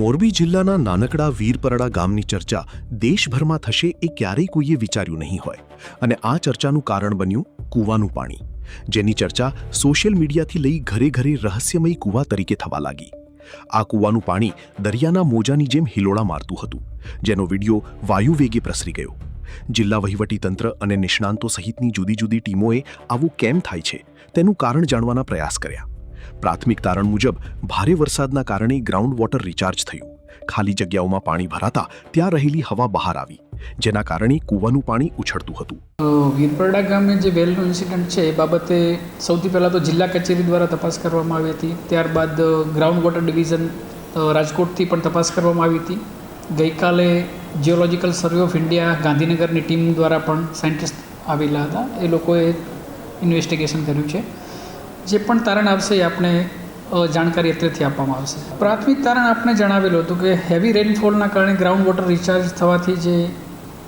મોરબી જિલ્લાના નાનકડા વીરપરડા ગામની ચર્ચા દેશભરમાં થશે એ ક્યારેય કોઈએ વિચાર્યું નહીં હોય અને આ ચર્ચાનું કારણ બન્યું કૂવાનું પાણી, જેની ચર્ચા સોશિયલ મીડિયાથી લઈ ઘરે ઘરે રહસ્યમય કૂવા તરીકે થવા લાગી. આ કૂવાનું પાણી દરિયાના મોજાની જેમ હિલોળા મારતું હતું, જેનો વિડીયો વાયુવેગે પ્રસરી ગયો. જિલ્લા વહીવટીતંત્ર અને નિષ્ણાંતો સહિતની જુદી જુદી ટીમોએ આવું કેમ થાય છે તેનું કારણ જાણવાના પ્રયાસ કર્યા. પ્રાથમિક તારણ મુજબ ભારે વરસાદના કારણે ગ્રાઉન્ડ વોટર રિચાર્જ થયું. ખાલી જગ્યાઓમાં પાણી ભરાતા ત્યાં રહેલી હવા બહાર આવી, જેના કારણે કૂવાનું પાણી ઉછળતું હતું. વીરપરડા ગામે જે વેલનો ઇન્સિડન્ટ છે એ બાબતે સૌથી પહેલાં તો જિલ્લા કચેરી દ્વારા તપાસ કરવામાં આવી હતી. ત્યારબાદ ગ્રાઉન્ડ વોટર ડિવિઝન રાજકોટથી પણ તપાસ કરવામાં આવી હતી. ગઈકાલે જિયોલોજિકલ સર્વે ઓફ ઇન્ડિયા ગાંધીનગરની ટીમ દ્વારા પણ સાયન્ટિસ્ટ આવેલા હતા. એ લોકોએ ઇન્વેસ્ટિગેશન કર્યું છે. જે પણ તારણ આવશે એ આપણે જાણકારી અત્રેથી આપવામાં આવશે. પ્રાથમિક તારણ આપણે જણાવેલું હતું કે હેવી રેનફોલના કારણે ગ્રાઉન્ડ વોટર રિચાર્જ થવાથી જે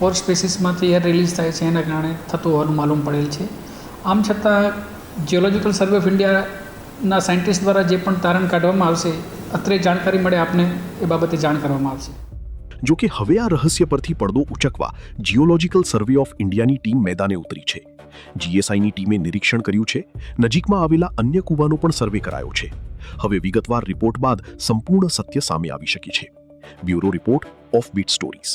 પોર સ્પેસીસમાંથી એર રિલીઝ થાય છે એના કારણે થતું હોવાનું માલુમ પડેલ છે. આમ છતાં જિયોલોજિકલ સર્વે ઓફ ઇન્ડિયાના સાયન્ટિસ્ટ દ્વારા જે પણ તારણ કાઢવામાં આવશે અત્રે જાણકારી મળે આપને એ બાબતે જાણ કરવામાં આવશે. જો કે હવે આ રહસ્ય પરથી પડદો ઉચકવા જિયોલોજિકલ સર્વે ઓફ ઇન્ડિયાની ટીમ મેદાને ઉતરી છે. જીએસઆઈની ટીમે નિરીક્ષણ કર્યું છે. નજીકમાં આવેલા અન્ય કૂવાનો પણ સર્વે કરાયો છે. હવે વિગતવાર રિપોર્ટ બાદ સંપૂર્ણ સત્ય સામે આવી શકે છે. Bureau report, of bit stories.